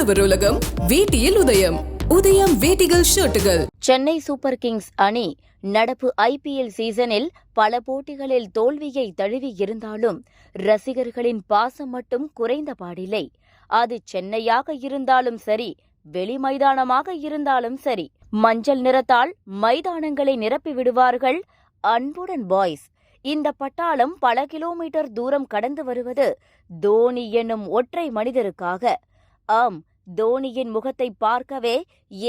ஆடவர் உலகம் வேட்டியில் உதயம். உதயம் வேட்டிகள் ஷர்ட்டுகள். சென்னை சூப்பர் கிங்ஸ் அணி நடப்பு IPL சீசனில் பல போட்டிகளில் தோல்வியை தழுவி இருந்தாலும் ரசிகர்களின் பாசம் மட்டும் குறைந்த பாடில்லை. அது சென்னையாக இருந்தாலும் சரி, வெளி மைதானமாக இருந்தாலும் சரி, மஞ்சள் நிறத்தால் மைதானங்களை நிரப்பி விடுவார்கள் அன்புடன் பாய்ஸ். இந்த பட்டாளம் பல கிலோமீட்டர் தூரம் கடந்து வருவது தோனி என்னும் ஒற்றை மனிதருக்காக. ஆம், தோனியின் முகத்தை பார்க்கவே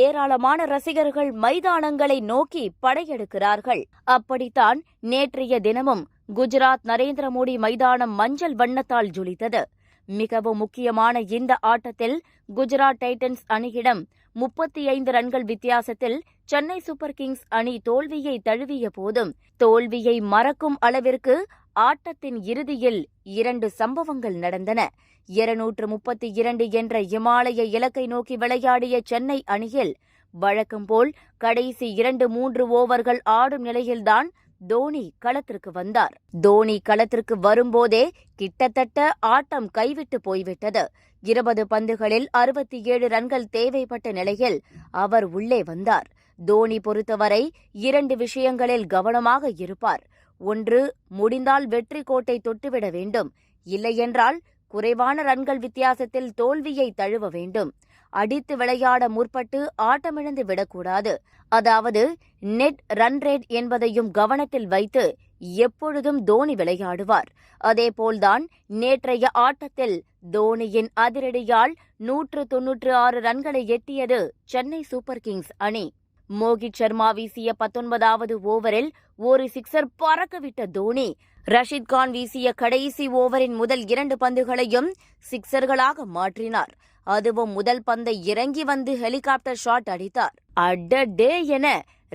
ஏராளமான ரசிகர்கள் மைதானங்களை நோக்கி படையெடுக்கிறார்கள். அப்படித்தான் நேற்றைய தினமும் குஜராத் நரேந்திர மோடி மைதானம் மஞ்சள் வண்ணத்தால் ஜொலித்தது. மிகவும் முக்கியமான இந்த ஆட்டத்தில் குஜராத் டைட்டன்ஸ் அணியிடம் 35 ரன்கள் வித்தியாசத்தில் சென்னை சூப்பர் கிங்ஸ் அணி தோல்வியை தழுவிய போதும் தோல்வியை மறக்கும் அளவிற்கு ஆட்டத்தின் இறுதியில் 2 சம்பவங்கள் நடந்தன. 232 என்ற இமாலய இலக்கை நோக்கி விளையாடிய சென்னை அணியில் வழக்கம்போல் கடைசி 2-3 ஓவர்கள் ஆடும் நிலையில்தான் தோனி களத்திற்கு வந்தார். தோனி களத்திற்கு வரும்போதே கிட்டத்தட்ட ஆட்டம் கைவிட்டு போய்விட்டது. 20 பந்துகளில் 67 ரன்கள் தேவைப்பட்ட நிலையில் அவர் உள்ளே வந்தார். தோனி பொறுத்தவரை 2 விஷயங்களில் கவனமாக இருப்பார். ஒன்று, முடிந்தால் வெற்றி கோட்டை தொட்டுவிட வேண்டும். இல்லையென்றால் குறைவான ரன்கள் வித்தியாசத்தில் தோல்வியை தழுவ வேண்டும். அடித்து விளையாட முற்பட்டு ஆட்டமிழந்து விடக்கூடாது. அதாவது நெட் ரன் ரேட் என்பதையும் கவனத்தில் வைத்து எப்பொழுதும் தோனி விளையாடுவார். அதேபோல்தான் நேற்றைய ஆட்டத்தில் தோனியின் அதிரடியால் 196 ரன்களை எட்டியது சென்னை சூப்பர் கிங்ஸ் அணி. மோகித் சர்மா வீசிய 19வது ஓவரில் ஒரு சிக்ஸர் பறக்கவிட்ட தோனி ரஷீத் கான் வீசிய கடைசி ஓவரின் முதல் 2 பந்துகளையும் சிக்ஸர்களாக மாற்றினார். அதுவும் முதல் பந்தை இறங்கி வந்து ஹெலிகாப்டர் ஷாட் அடித்தார். அடடே என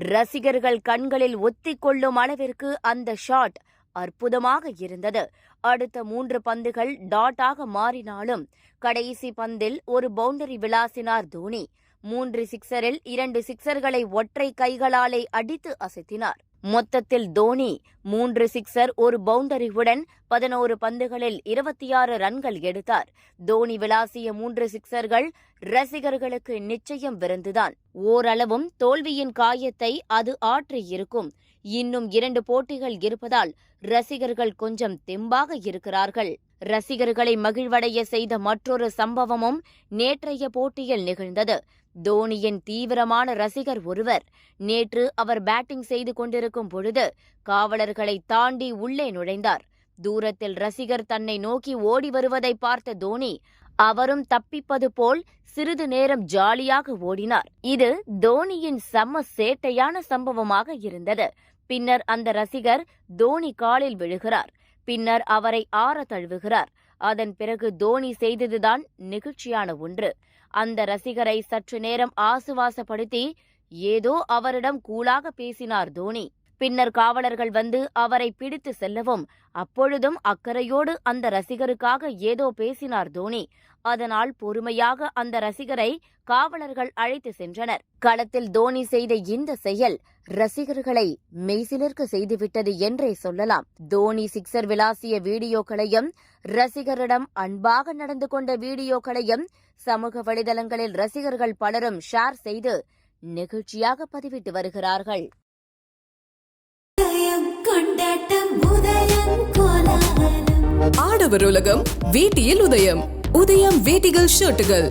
ரசிகர்கள் கண்களில் ஒத்திக்கொள்ளும் அளவிற்கு அந்த ஷாட் அற்புதமாக இருந்தது. அடுத்த 3 பந்துகள் டாட்டாக மாறினாலும் கடைசி பந்தில் ஒரு பவுண்டரி விளாசினார் தோனி. 3 சிக்ஸரில் 2 சிக்ஸர்களை ஒற்றை கைகளாலே அடித்து அசத்தினார். மொத்தத்தில் தோனி 3 சிக்ஸர், ஒரு பவுண்டரியுடன் 11 பந்துகளில் 26 ரன்கள் எடுத்தார். தோனி விளாசிய 3 சிக்ஸர்கள் ரசிகர்களுக்கு நிச்சயம் விருந்துதான். ஓரளவும் தோல்வியின் காயத்தை அது ஆற்றியிருக்கும். இன்னும் 2 போட்டிகள் இருப்பதால் ரசிகர்கள் கொஞ்சம் தெம்பாக இருக்கிறார்கள். ரசிகர்களை மகிழ்வடைய செய்த மற்றொரு சம்பவமும் நேற்றைய போட்டியில் நிகழ்ந்தது. தோனியின் தீவிரமான ரசிகர் ஒருவர் நேற்று அவர் பேட்டிங் செய்து கொண்டிருக்கும் பொழுது காவலர்களை தாண்டி உள்ளே நுழைந்தார். தூரத்தில் ரசிகர் தன்னை நோக்கி ஓடி வருவதை பார்த்த தோனி அவரும் தப்பிப்பது போல் சிறிது நேரம் ஜாலியாக ஓடினார். இது தோனியின் செம்ம சேட்டையான சம்பவமாக இருந்தது. பின்னர் அந்த ரசிகர் தோனி காலில் விழுகிறார். பின்னர் அவரை ஆற தழுவுகிறார். அதன் பிறகு தோனி செய்ததுதான் நெகிழ்ச்சியான ஒன்று. அந்த ரசிகரை சற்று நேரம் ஆசுவாசப்படுத்தி ஏதோ அவரிடம் கூலாக பேசினார் தோனி. பின்னர் காவலர்கள் வந்து அவரை பிடித்து செல்லவும் அப்பொழுதும் அக்கறையோடு அந்த ரசிகருக்காக ஏதோ பேசினார் தோனி. அதனால் பொறுமையாக அந்த ரசிகரை காவலர்கள் அழைத்து சென்றனர். களத்தில் தோனி செய்த இந்த செயல் ரசிகர்களை மெய்சிலிர்க்க செய்துவிட்டது என்றே சொல்லலாம். தோனி சிக்ஸர் விளாசிய வீடியோக்களையும் ரசிகரிடம் அன்பாக நடந்து கொண்ட வீடியோக்களையும் சமூக வலைதளங்களில் ரசிகர்கள் பலரும் ஷேர் செய்து நெகிழ்ச்சியாக பதிவிட்டு வருகிறார்கள். ஆடவர் உலகம் வேட்டியில் உதயம். உதயம் வேட்டிகள் ஷர்ட்டுகள்.